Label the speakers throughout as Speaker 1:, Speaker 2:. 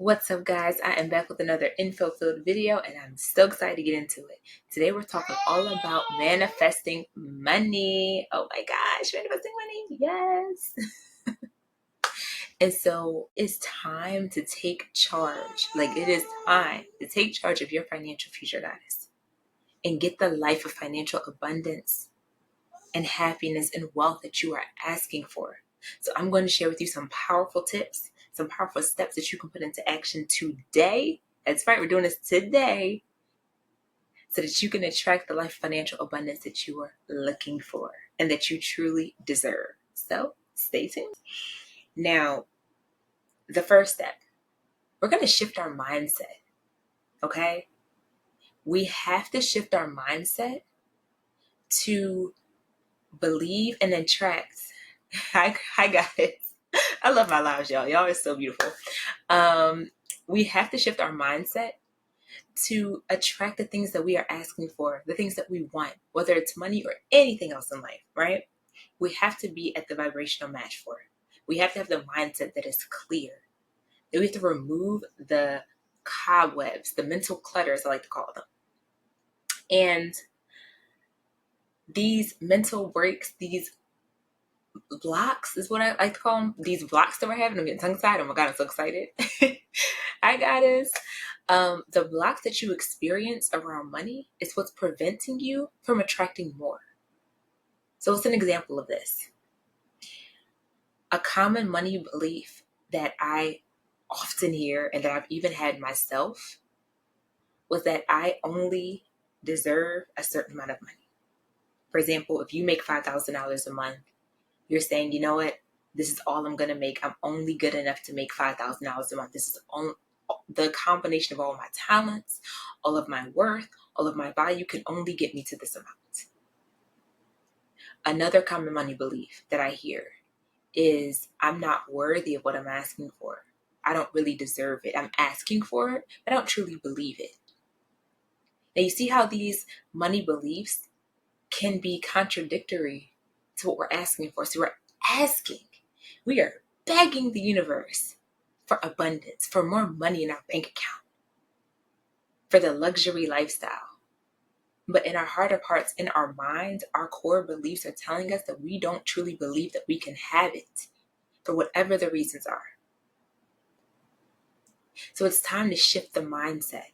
Speaker 1: What's up, guys? I am back with another info-filled video, and I'm so excited to get into it. Today, we're talking all about manifesting money. Oh my gosh, manifesting money, yes! And so it's time to take charge. Like, it is time to take charge of your financial future, guys, and get the life of financial abundance and happiness and wealth that you are asking for. So I'm going to share with you some powerful tips, some powerful steps that you can put into action today. That's right, we're doing this today so that you can attract the life of financial abundance that you are looking for and that you truly deserve. So stay tuned. Now, the first step, we're going to shift our mindset, okay? We have to shift our mindset to believe and attract. Hi guys. I love my lives, y'all. Y'all are so beautiful. We have to shift our mindset to attract the things that we are asking for, the things that we want, whether it's money or anything else in life, right? We have to be at the vibrational match for it. We have to have the mindset that is clear. That we have to remove the cobwebs, the mental clutters, I like to call them. And these mental breaks, these blocks is what I like to call them. These blocks that we're having, I'm getting tongue-tied. Oh my God, I'm so excited. I got this. The blocks that you experience around money is what's preventing you from attracting more. So what's an example of this? A common money belief that I often hear and that I've even had myself was that I only deserve a certain amount of money. For example, if you make $5,000 a month, you're saying, you know what? This is all I'm going to make. I'm only good enough to make $5,000 a month. This is the combination of all my talents, all of my worth, all of my value can only get me to this amount. Another common money belief that I hear is I'm not worthy of what I'm asking for. I don't really deserve it. I'm asking for it, but I don't truly believe it. Now you see how these money beliefs can be contradictory to what we're asking for. So we're asking, we are begging the universe for abundance, for more money in our bank account, for the luxury lifestyle. But in our heart of hearts, in our minds, our core beliefs are telling us that we don't truly believe that we can have it for whatever the reasons are. So it's time to shift the mindset.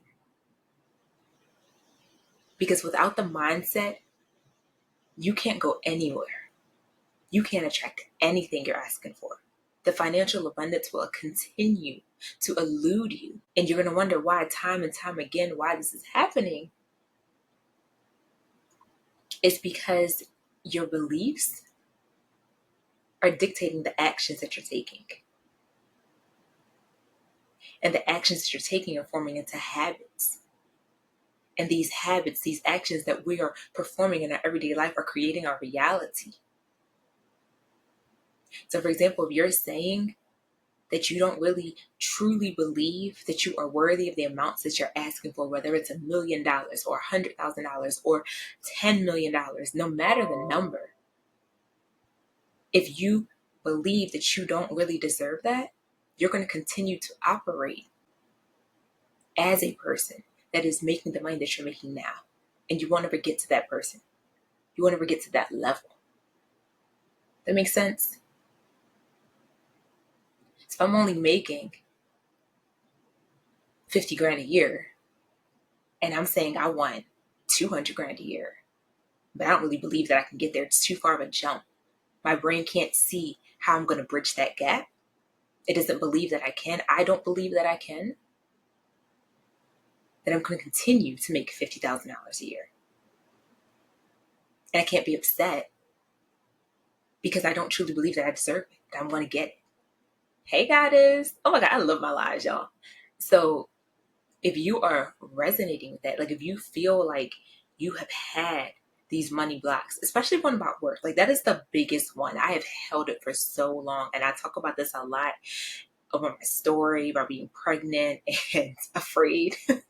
Speaker 1: Because without the mindset, you can't go anywhere. You can't attract anything you're asking for. The financial abundance will continue to elude you. And you're going to wonder why, time and time again, why this is happening. It's because your beliefs are dictating the actions that you're taking. And the actions that you're taking are forming into habits. And these habits, these actions that we are performing in our everyday life are creating our reality. So for example, if you're saying that you don't really truly believe that you are worthy of the amounts that you're asking for, whether it's $1 million or $100,000 or $10 million, no matter the number, if you believe that you don't really deserve that, you're going to continue to operate as a person that is making the money that you're making now. And you won't ever get to that person. You won't ever get to that level. That makes sense? So if I'm only making 50 grand a year and I'm saying I want 200 grand a year, but I don't really believe that I can get there. It's too far of a jump. My brain can't see how I'm going to bridge that gap. It doesn't believe that I can. I don't believe that I can. Then I'm going to continue to make $50,000 a year. And I can't be upset because I don't truly believe that I deserve it, that I'm going to get it. Hey, goddess. Oh my God, I love my lives, y'all. So if you are resonating with that, like if you feel like you have had these money blocks, especially one about work, like that is the biggest one. I have held it for so long. And I talk about this a lot over my story about being pregnant and afraid. In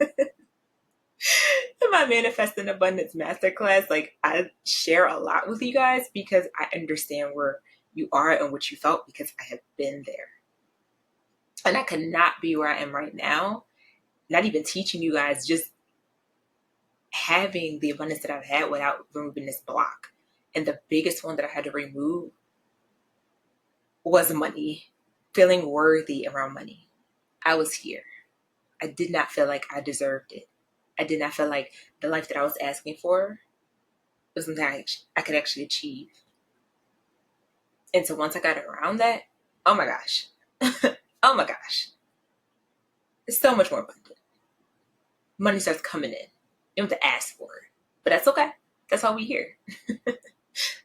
Speaker 1: my Manifest in Abundance Masterclass, like I share a lot with you guys because I understand where you are and what you felt because I have been there. And I could not be where I am right now, not even teaching you guys, just having the abundance that I've had without removing this block. And the biggest one that I had to remove was money, feeling worthy around money. I was here. I did not feel like I deserved it. I did not feel like the life that I was asking for was something I could actually achieve. And so once I got around that, oh my gosh, oh my gosh, it's so much more abundant. Money starts coming in. You don't have to ask for it, but that's okay. That's all we hear.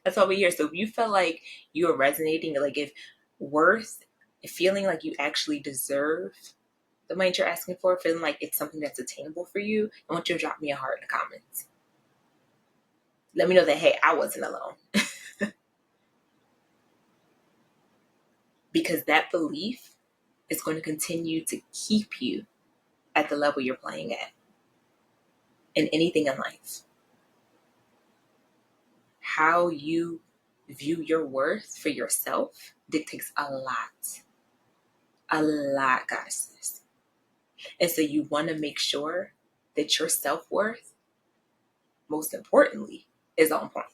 Speaker 1: That's all we hear. So if you feel like you are resonating, like if worth, feeling like you actually deserve the money you're asking for, feeling like it's something that's attainable for you, I want you to drop me a heart in the comments. Let me know that, hey, I wasn't alone. Because that belief is going to continue to keep you at the level you're playing at in anything in life. How you view your worth for yourself dictates a lot, guys. And so you want to make sure that your self-worth, most importantly, is on point.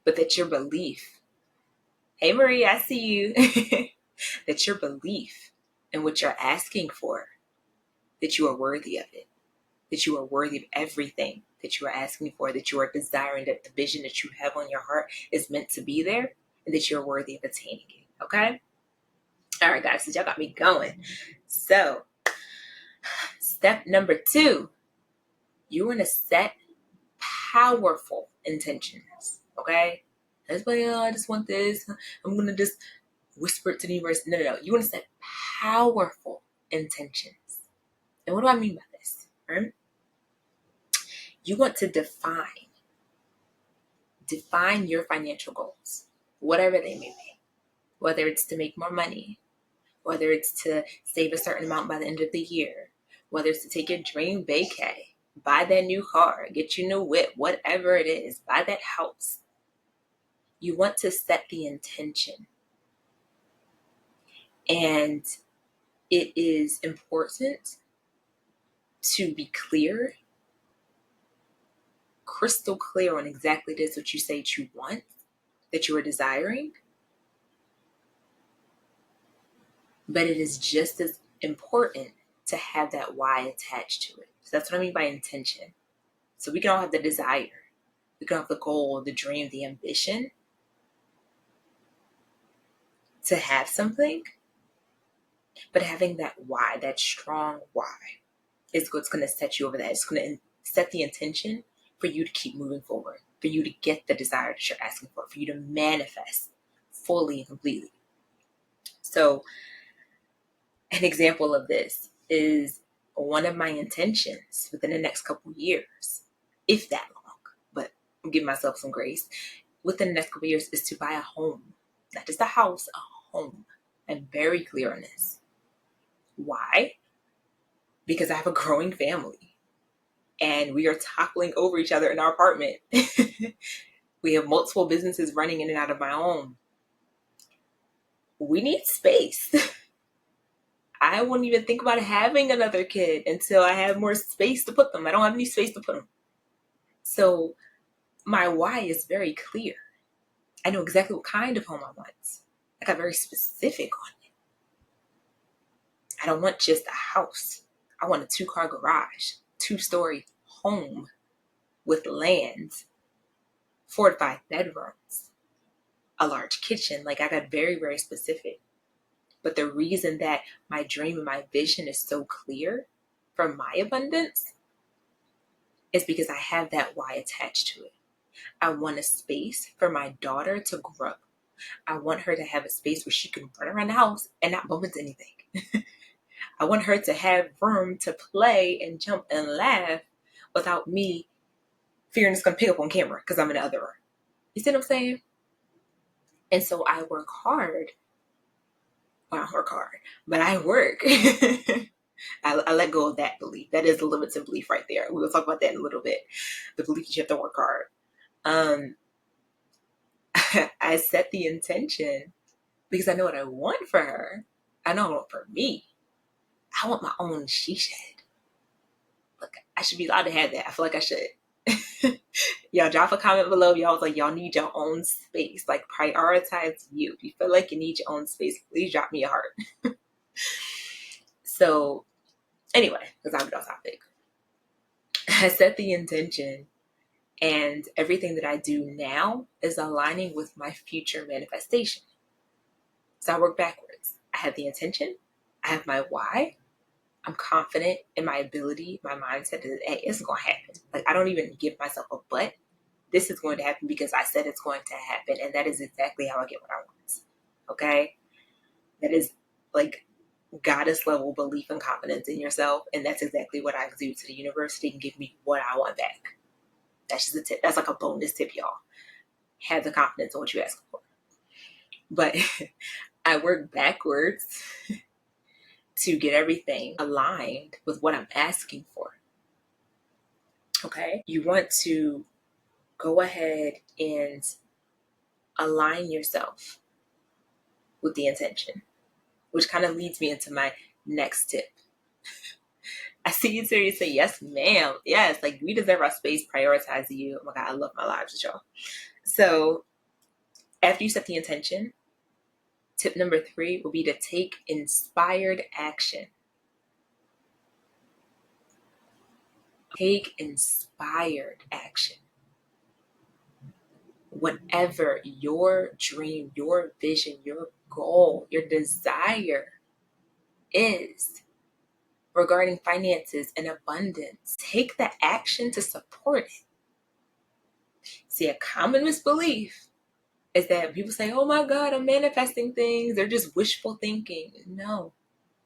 Speaker 1: But that your belief, hey Marie, I see you, that your belief in what you're asking for, that you are worthy of it, that you are worthy of everything that you are asking for, that you are desiring, that the vision that you have on your heart is meant to be there, and that you're worthy of attaining it. Okay? All right, guys, so y'all got me going. So, step number 2, you want to set powerful intentions. Okay? That's why, I just want this. I'm going to just whisper it to the universe. No. You want to set powerful intentions. And what do I mean by this? Right? You want to define your financial goals, whatever they may be. Whether it's to make more money, whether it's to save a certain amount by the end of the year, whether it's to take your dream vacay, buy that new car, get your new whip, whatever it is, buy that house. You want to set the intention. And it is important to be clear, crystal clear on exactly this what you say that you want, that you are desiring. But it is just as important to have that why attached to it. So that's what I mean by intention. So we can all have the desire. We can have the goal, the dream, the ambition to have something. But having that why, that strong why, is what's going to set you over that. It's going to set the intention for you to keep moving forward, for you to get the desire that you're asking for you to manifest fully and completely. So an example of this is one of my intentions within the next couple years, if that long, but I'm giving myself some grace, within the next couple years is to buy a home, not just a house, a home. I'm very clear on this. Why? Because I have a growing family and we are toppling over each other in our apartment. We have multiple businesses running in and out of my home. We need space. I wouldn't even think about having another kid until I have more space to put them. I don't have any space to put them. So my why is very clear. I know exactly what kind of home I want. I got very specific on it. I don't want just a house. I want a 2-car garage, 2-story home with land, 4 to 5 bedrooms, a large kitchen. Like I got very, very specific. But the reason that my dream and my vision is so clear for my abundance is because I have that why attached to it. I want a space for my daughter to grow. I want her to have a space where she can run around the house and not bump into anything. I want her to have room to play and jump and laugh without me fearing it's going to pick up on camera because I'm in the other room. You see what I'm saying? And so I work hard. Well, I work hard, but I work. I let go of that belief. That is a limited belief right there. We'll talk about that in a little bit. The belief that you have to work hard. I set the intention because I know what I want for her. I know for me, I want my own she shed. Look, I should be allowed to have that. I feel like I should. Y'all drop a comment below. Y'all was like, y'all need your own space. Like, prioritize you. If you feel like you need your own space, please drop me a heart. So anyway, because I'm off topic. I set the intention, and everything that I do now is aligning with my future manifestation. So I work backwards. I have the intention. I have my why. I'm confident in my ability, my mindset that, hey, it's going to happen. Like, I don't even give myself a but. This is going to happen because I said it's going to happen. And that is exactly how I get what I want. Okay? That is like goddess level belief and confidence in yourself. And that's exactly what I do to the universe. They can give me what I want back. That's just a tip. That's like a bonus tip, y'all. Have the confidence in what you ask for. But I work backwards to get everything aligned with what I'm asking for. Okay? You want to go ahead and align yourself with the intention, which kind of leads me into my next tip. I see you serious say, yes, ma'am. Yes, like we deserve our space, prioritize you. Oh my God, I love my lives with y'all. So after you set the intention, tip number 3 will be to take inspired action. Take inspired action. Whatever your dream, your vision, your goal, your desire is regarding finances and abundance, take the action to support it. See, a common misbelief is that people say, oh my God, I'm manifesting things. They're just wishful thinking. No,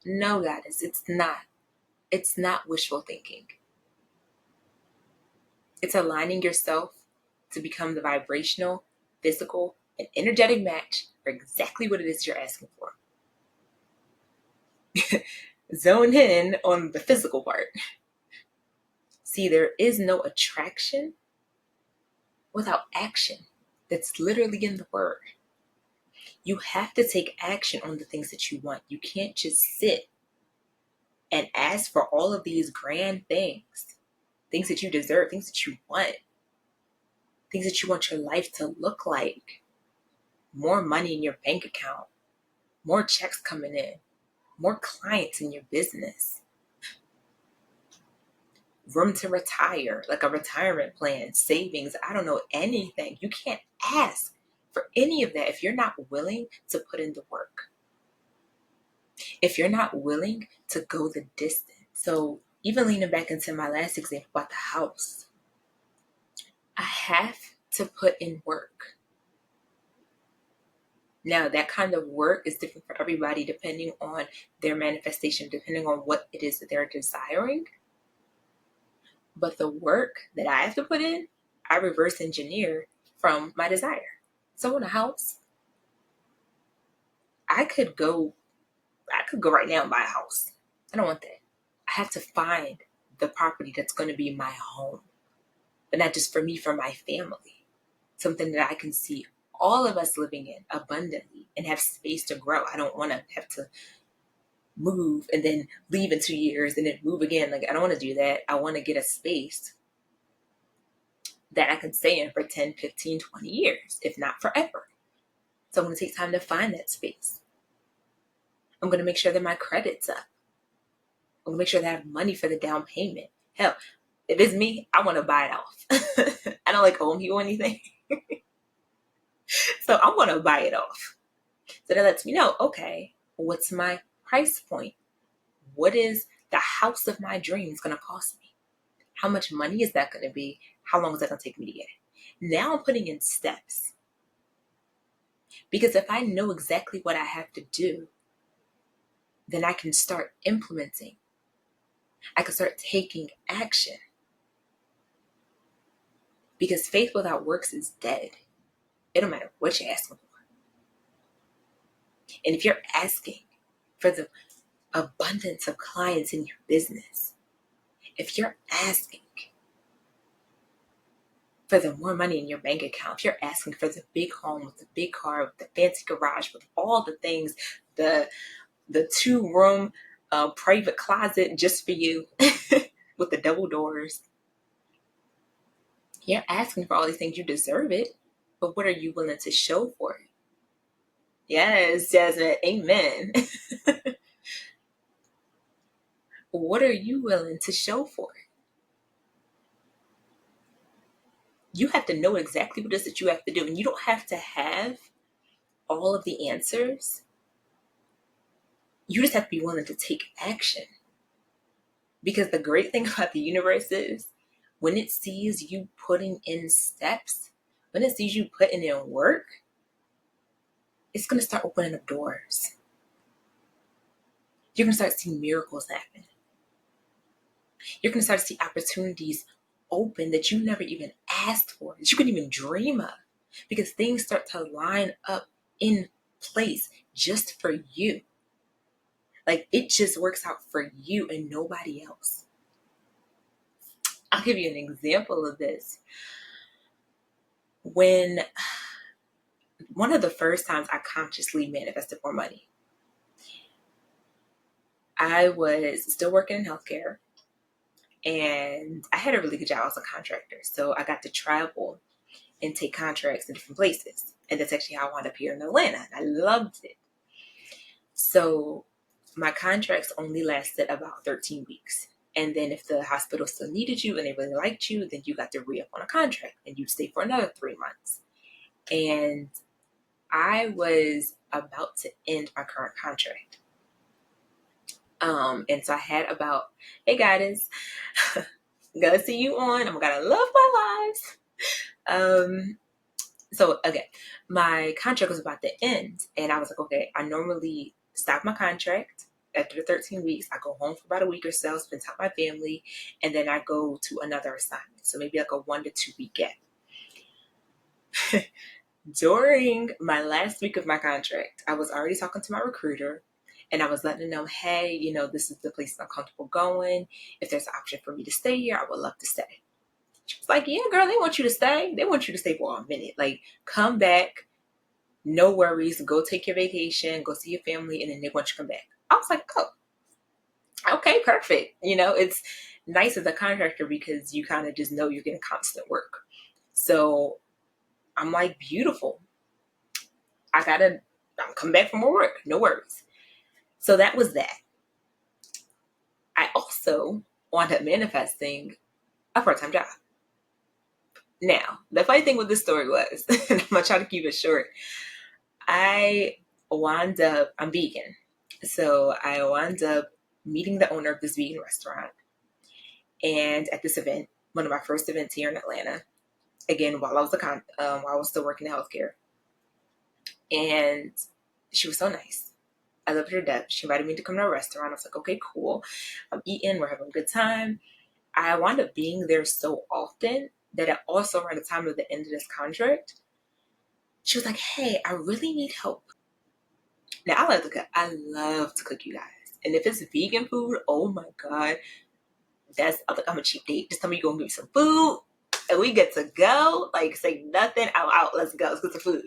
Speaker 1: goddess, it's not. It's not wishful thinking. It's aligning yourself to become the vibrational, physical, and energetic match for exactly what it is you're asking for. Zone in on the physical part. See, there is no attraction without action. That's literally in the word. You have to take action on the things that you want. You can't just sit and ask for all of these grand things that you deserve, things that you want, things that you want your life to look like. More money in your bank account, more checks coming in, more clients in your business, room to retire, like a retirement plan, savings, I don't know, anything. You can't ask for any of that if you're not willing to put in the work. If you're not willing to go the distance. So even leaning back into my last example about the house, I have to put in work. Now, that kind of work is different for everybody depending on their manifestation, depending on what it is that they're desiring. But the work that I have to put in, I reverse engineer from my desire. So in a house, I could go right now and buy a house. I don't want that. I have to find the property that's going to be my home, but not just for me, for my family. Something that I can see all of us living in abundantly and have space to grow. I don't want to have to move and then leave in 2 years and then move again. Like, I don't want to do that. I want to get a space that I can stay in for 10, 15, 20 years, if not forever. So I'm going to take time to find that space. I'm going to make sure that my credit's up. I'm going to make sure that I have money for the down payment. Hell, if it's me, I want to buy it off. I don't like owe you anything. So I'm going to buy it off. So that lets me know, okay, what's my price point? What is the house of my dreams going to cost me? How much money is that going to be? How long is that going to take me to get it? Now I'm putting in steps. Because if I know exactly what I have to do, then I can start implementing. I can start taking action. Because faith without works is dead. It don't matter what you're asking for. And if you're asking for the abundance of clients in your business, if you're asking for the more money in your bank account, if you're asking for the big home with the big car, with the fancy garage, with all the things, the the 2-room private closet just for you with the double doors. You're asking for all these things. You deserve it. But what are you willing to show for it? Yes, Jasmine. Amen. What are you willing to show for it? You have to know exactly what it is that you have to do. And you don't have to have all of the answers. You just have to be willing to take action. Because the great thing about the universe is when it sees you putting in steps, when it sees you putting in work, it's going to start opening up doors. You're going to start seeing miracles happen. You're going to start to see opportunities open that you never even asked for, that you couldn't even dream of, because things start to line up in place just for you. Like it just works out for you and nobody else. I'll give you an example of this. When one of the first times I consciously manifested more money, I was still working in healthcare and I had a really good job. I was a contractor. So I got to travel and take contracts in different places. And that's actually how I wound up here in Atlanta. I loved it. So my contracts only lasted about 13 weeks. And then if the hospital still needed you and they really liked you, then you got to re-up on a contract and you'd stay for another 3 months. And I was about to end my current contract. And so I had about, hey guys, gonna see you on. I'm gonna love my lives. So again, my contract was about to end, and I was like, okay, I normally stop my contract after the 13 weeks. I go home for about a week or so, spend time with my family, and then I go to another assignment. So maybe like a 1 to 2 week gap. During my last week of my contract, I was already talking to my recruiter and I was letting them know, hey, this is the place I'm comfortable going. If there's an option for me to stay here, I would love to stay. She was like, yeah, girl, they want you to stay. They want you to stay for a minute. Like, come back. No worries. Go take your vacation. Go see your family. And then they want you to come back. I was like, oh, okay, perfect. It's nice as a contractor because you kind of just know you're getting constant work. So I'm like, beautiful. I'm coming back from more work. No worries. So that was that. I also wound up manifesting a part-time job. Now, the funny thing with this story was, and I'm going to try to keep it short, I'm vegan. So I wound up meeting the owner of this vegan restaurant. And at this event, one of my first events here in Atlanta, again, while I was still working in healthcare. And she was so nice. I loved her to death. She invited me to come to a restaurant. I was like, okay, cool. I'm eating. We're having a good time. I wound up being there so often that also around the time of the end of this contract, she was like, hey, I really need help. Now, I love to cook. I love to cook, you guys. And if it's vegan food, oh my God, I'm a cheap date. Just tell me you're going to give me some food and we get to go. Like, say nothing. I'm out. Let's go. Let's get some food.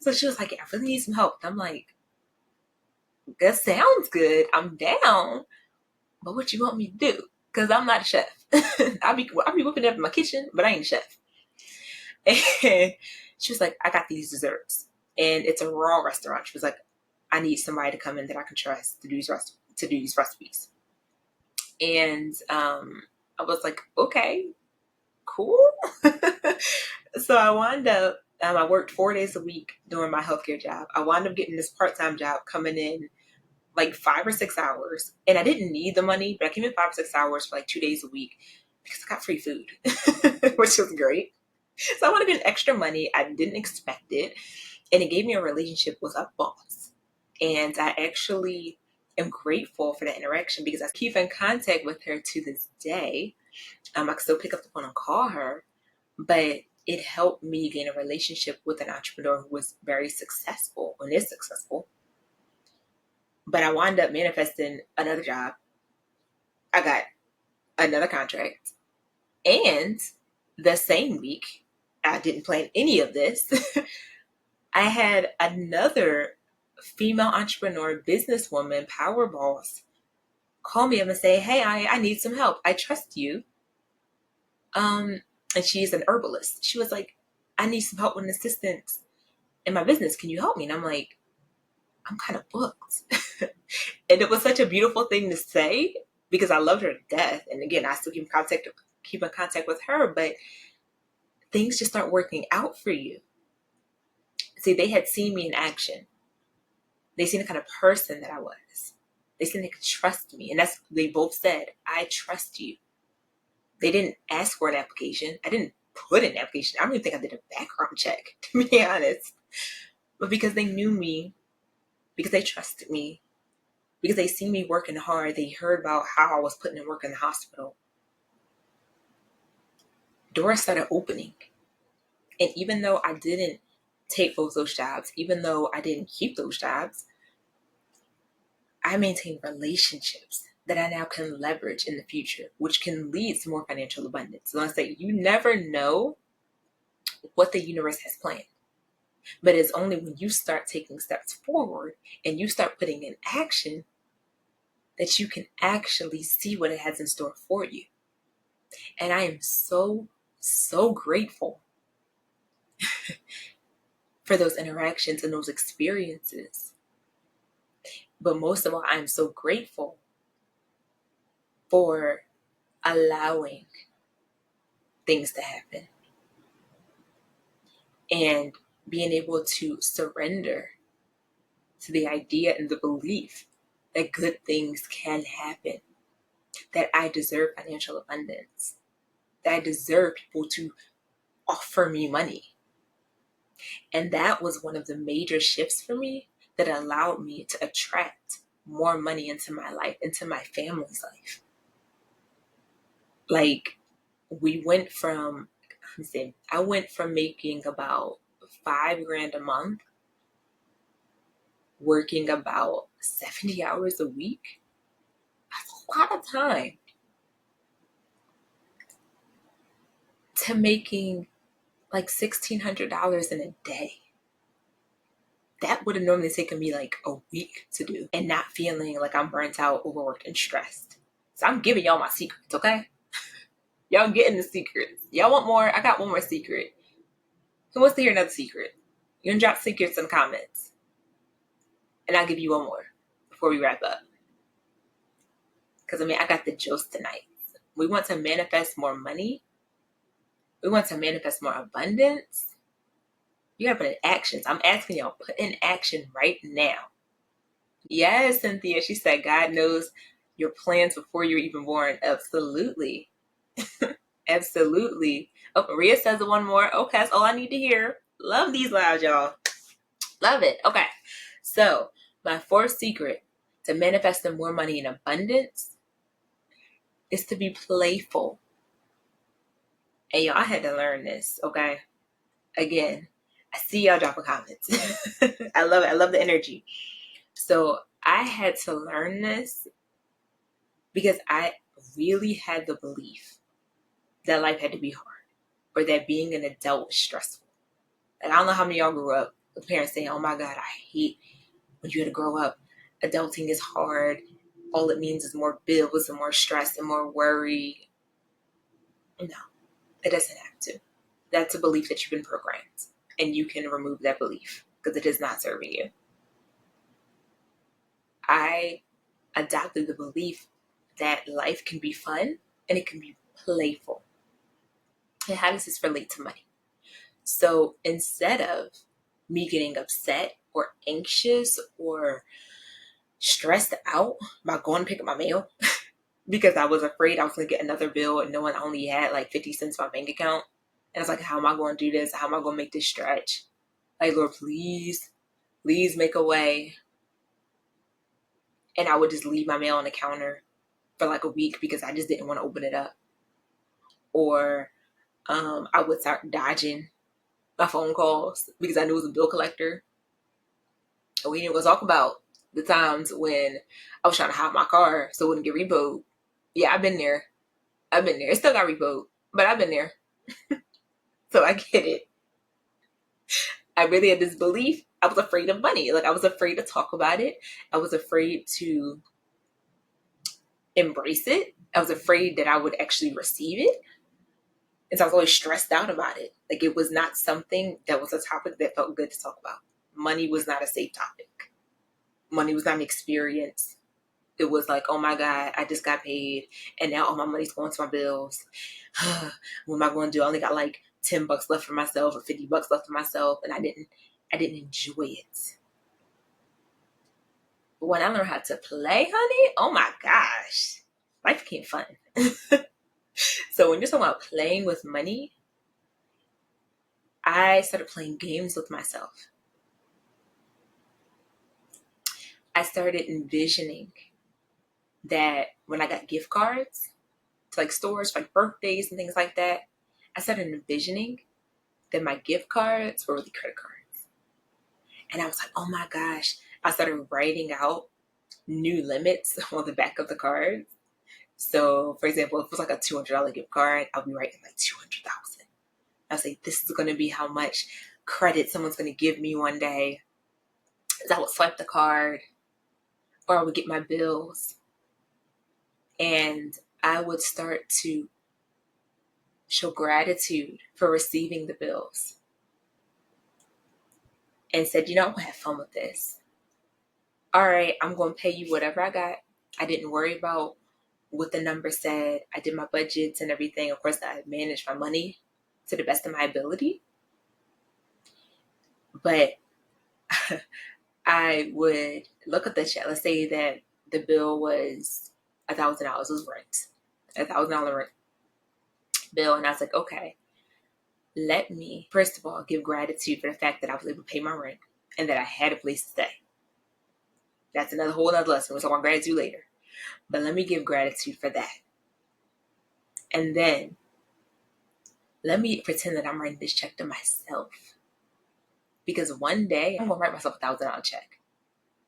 Speaker 1: So she was like, yeah, I really need some help. And I'm like, that sounds good. I'm down. But what you want me to do? Because I'm not a chef. I'll be whipping it up in my kitchen, but I ain't a chef. And she was like, I got these desserts. And it's a raw restaurant. She was like, I need somebody to come in that I can trust to do these recipes. And I was like, okay, cool. So I wound up, I worked 4 days a week during my healthcare job. I wound up getting this part-time job coming in like 5 or 6 hours. And I didn't need the money, but I came in 5 or 6 hours for like 2 days a week because I got free food, which was great. So I wanted to get extra money. I didn't expect it. And it gave me a relationship with a boss. And I actually am grateful for that interaction because I keep in contact with her to this day. I can still pick up the phone and call her, but it helped me gain a relationship with an entrepreneur who was very successful and is successful. But I wound up manifesting another job. I got another contract. And the same week, I didn't plan any of this. I had another female entrepreneur, businesswoman, power boss call me up and say, hey, I need some help. I trust you. And she's an herbalist. She was like, I need some help with an assistant in my business. Can you help me? And I'm like, I'm kind of booked. And it was such a beautiful thing to say because I loved her to death. And again, I still keep in contact with her, but things just start working out for you. See, they had seen me in action. They seen the kind of person that I was. They seen they could trust me. And that's, they both said, I trust you. They didn't ask for an application. I didn't put in an application. I don't even think I did a background check, to be honest. But because they knew me, because they trusted me, because they see me working hard, they heard about how I was putting in work in the hospital. Doors started opening. And even though I didn't take both those jobs, even though I didn't keep those jobs, I maintained relationships that I now can leverage in the future, which can lead to more financial abundance. So I say, you never know what the universe has planned. But it's only when you start taking steps forward and you start putting in action that you can actually see what it has in store for you. And I am so, so grateful for those interactions and those experiences. But most of all, I'm so grateful for allowing things to happen and being able to surrender to the idea and the belief that good things can happen, that I deserve financial abundance, that I deserve people to offer me money. And that was one of the major shifts for me that allowed me to attract more money into my life, into my family's life. Like, I went from making about $5,000 a month, working about 70 hours a week. That's a lot of time. To making like $1,600 in a day. That would have normally taken me like a week to do, and not feeling like I'm burnt out, overworked, and stressed. So I'm giving y'all my secrets, okay? Y'all getting the secrets. Y'all want more? I got one more secret. Who wants to hear another secret? You can drop secrets in the comments. And I'll give you one more before we wrap up. Because I got the juice tonight. We want to manifest more money. We want to manifest more abundance. You gotta put in actions. I'm asking y'all, put in action right now. Yes, Cynthia. She said, God knows your plans before you're even born. Absolutely. Absolutely. Oh, Maria says one more. Okay, that's all I need to hear. Love these lives, y'all. Love it. Okay. So, my fourth secret to manifesting more money in abundance is to be playful. And y'all, I had to learn this, okay? Again, I see y'all dropping comments. I love it. I love the energy. So I had to learn this because I really had the belief that life had to be hard or that being an adult was stressful. And I don't know how many of y'all grew up with parents saying, oh my God, I hate when you had to grow up. Adulting is hard. All it means is more bills and more stress and more worry. No, it doesn't have to. That's a belief that you've been programmed. And you can remove that belief because it is not serving you. I adopted the belief that life can be fun and it can be playful. And how does this relate to money? So instead of me getting upset or anxious or stressed out by going to pick up my mail because I was afraid I was going to get another bill and knowing I only had like 50 cents in my bank account. And I was like, how am I going to do this? How am I going to make this stretch? Like, Lord, please make a way. And I would just leave my mail on the counter for like a week because I just didn't want to open it up. Or I would start dodging my phone calls because I knew it was a bill collector. And we didn't talk about the times when I was trying to hide my car so it wouldn't get repoed. Yeah, I've been there. It still got repoed, but I've been there. So I get it. I really had this belief. I was afraid of money. Like, I was afraid to talk about it. I was afraid to embrace it. I was afraid that I would actually receive it. And so I was always stressed out about it. Like, it was not something that was a topic that felt good to talk about. Money was not a safe topic. Money was not an experience. It was like, oh my God, I just got paid and now all my money's going to my bills. What am I going to do? I only got like $10 left for myself or $50 left for myself. And I didn't enjoy it. But when I learned how to play, honey, oh my gosh, life became fun. So when you're talking about playing with money, I started playing games with myself. I started envisioning that when I got gift cards to like stores for like birthdays and things like that, I started envisioning that my gift cards were really credit cards. And I was like, oh my gosh. I started writing out new limits on the back of the cards. So, for example, if it was like a $200 gift card, I'll be writing like 200,000. I'll say, this is going to be how much credit someone's going to give me one day. So I would swipe the card, or I would get my bills, and I would start to show gratitude for receiving the bills and said, I'm going to have fun with this. All right, I'm going to pay you whatever I got. I didn't worry about what the number said. I did my budgets and everything. Of course, I managed my money to the best of my ability. But I would look at the check. Let's say that the bill was $1,000. It was rent. $1,000 rent bill. And I was like, okay, let me, first of all, give gratitude for the fact that I was able to pay my rent and that I had a place to stay. That's another whole other lesson. We'll talk about gratitude later. But let me give gratitude for that. And then let me pretend that I'm writing this check to myself. Because one day I'm going to write myself $1,000 check.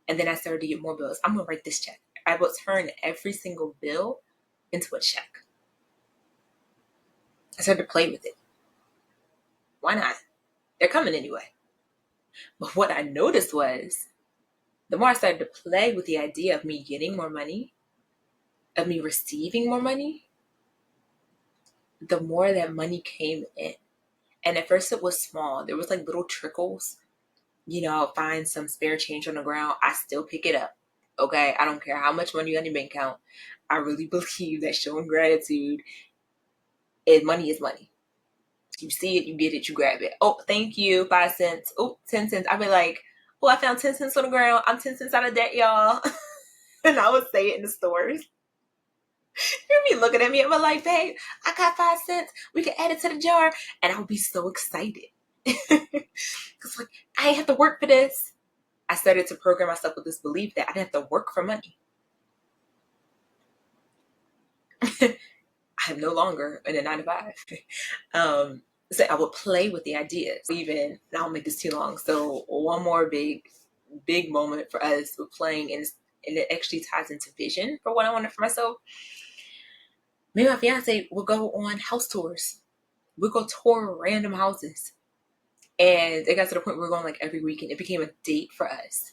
Speaker 1: And then I started to get more bills. I'm going to write this check. I will turn every single bill into a check. I started to play with it. Why not? They're coming anyway. But what I noticed was the more I started to play with the idea of me getting more money, of me receiving more money, the more that money came in. And at first it was small. There was like little trickles. I'll find some spare change on the ground. I still pick it up. Okay. I don't care how much money you got in your bank account. I really believe that showing gratitude is money is money. You see it, you get it, you grab it. Oh, thank you. 5 cents. Oh, 10 cents. I'd be like, oh, I found 10 cents on the ground. I'm 10 cents out of debt, y'all. And I would say it in the stores. You'd be looking at me and be like, babe, I got 5 cents. We can add it to the jar. And I would be so excited. Because like, I ain't have to work for this. I started to program myself with this belief that I didn't have to work for money. I am no longer in a 9-to-5. So I would play with the ideas. Even, I don't make this too long. So one more big moment for us with playing, and it actually ties into vision for what I wanted for myself. Me and my fiance would go on house tours. We'd go tour random houses. And it got to the point where we were going like every weekend. It became a date for us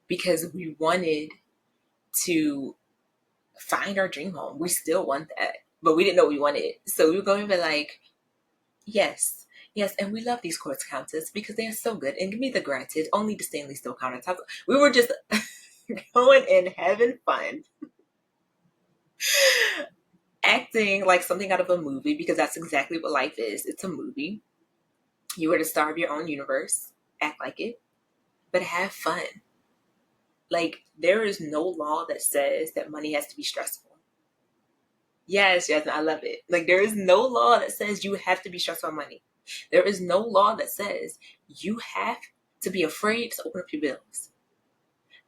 Speaker 1: because we wanted to find our dream home. We still want that, but we didn't know what we wanted. So we were going to be like, yes, and we love these quartz counters because they are so good. And give me the granted, only the stainless steel countertops. We were just going and having fun. Acting like something out of a movie, because that's exactly what life is. It's a movie. You are the star of your own universe. Act like it, but have fun. Like, there is no law that says that money has to be stressful. Yes, I love it. Like, there is no law that says you have to be stressed about money. There is no law that says you have to be afraid to open up your bills.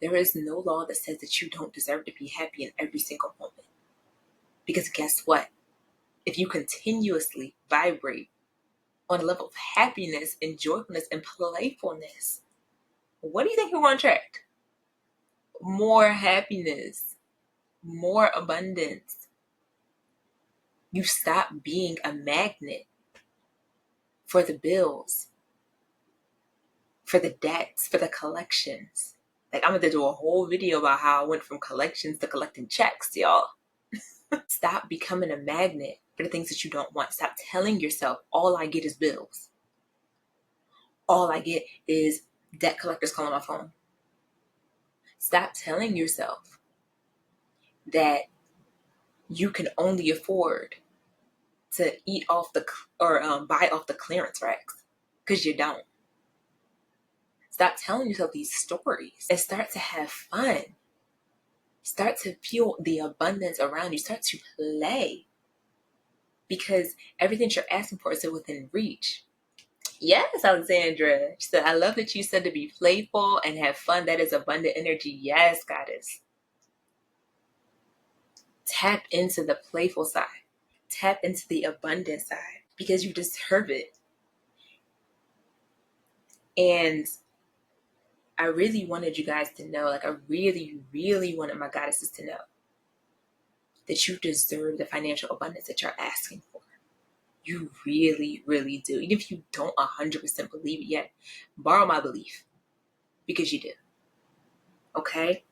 Speaker 1: There is no law that says that you don't deserve to be happy in every single moment. Because guess what? If you continuously vibrate on a level of happiness and joyfulness and playfulness, what do you think you're going to attract? More happiness, more abundance. You stop being a magnet for the bills. for the debts, for the collections. Like, I'm going to do a whole video about how I went from collections to collecting checks, y'all. Stop becoming a magnet for the things that you don't want. Stop telling yourself, all I get is bills. All I get is debt collectors calling my phone. Stop telling yourself that you can only afford to eat off or buy off the clearance racks, because you don't. Stop telling yourself these stories and start to have fun. Start to feel the abundance around you. Start to play, because everything you're asking for is within reach. Yes, Alexandra. She said, I love that you said to be playful and have fun. That is abundant energy. Yes, goddess. Tap into the playful side. Tap into the abundant side, because you deserve it. And I really wanted you guys to know, like, I really, really wanted my goddesses to know that you deserve the financial abundance that you're asking for. You really, really do. Even if you don't 100% believe it yet, borrow my belief, because you do. Okay?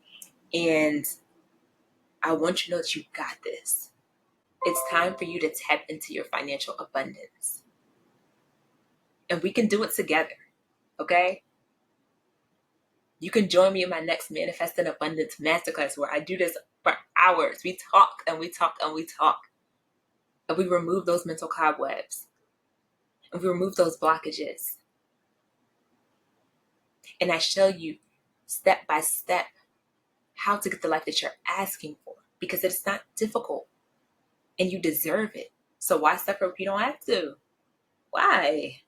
Speaker 1: And I want you to know that you got this. It's time for you to tap into your financial abundance. And we can do it together. Okay? You can join me in my next Manifest in Abundance Masterclass, where I do this for hours. We talk and we talk and we talk. And we remove those mental cobwebs. And we remove those blockages. And I show you step by step how to get the life that you're asking for, because it's not difficult and you deserve it. So why suffer if you don't have to? Why?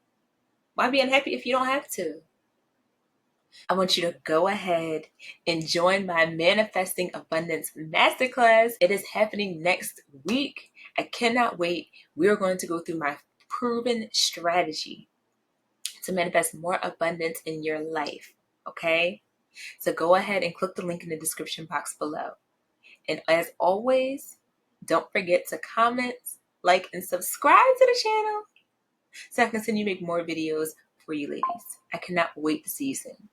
Speaker 1: Why be unhappy if you don't have to? I want you to go ahead and join my Manifesting Abundance Masterclass. It is happening next week. I cannot wait. We are going to go through my proven strategy to manifest more abundance in your life. Okay? So go ahead and click the link in the description box below. And as always, don't forget to comment, like, and subscribe to the channel so I can continue to make more videos for you ladies. I cannot wait to see you soon.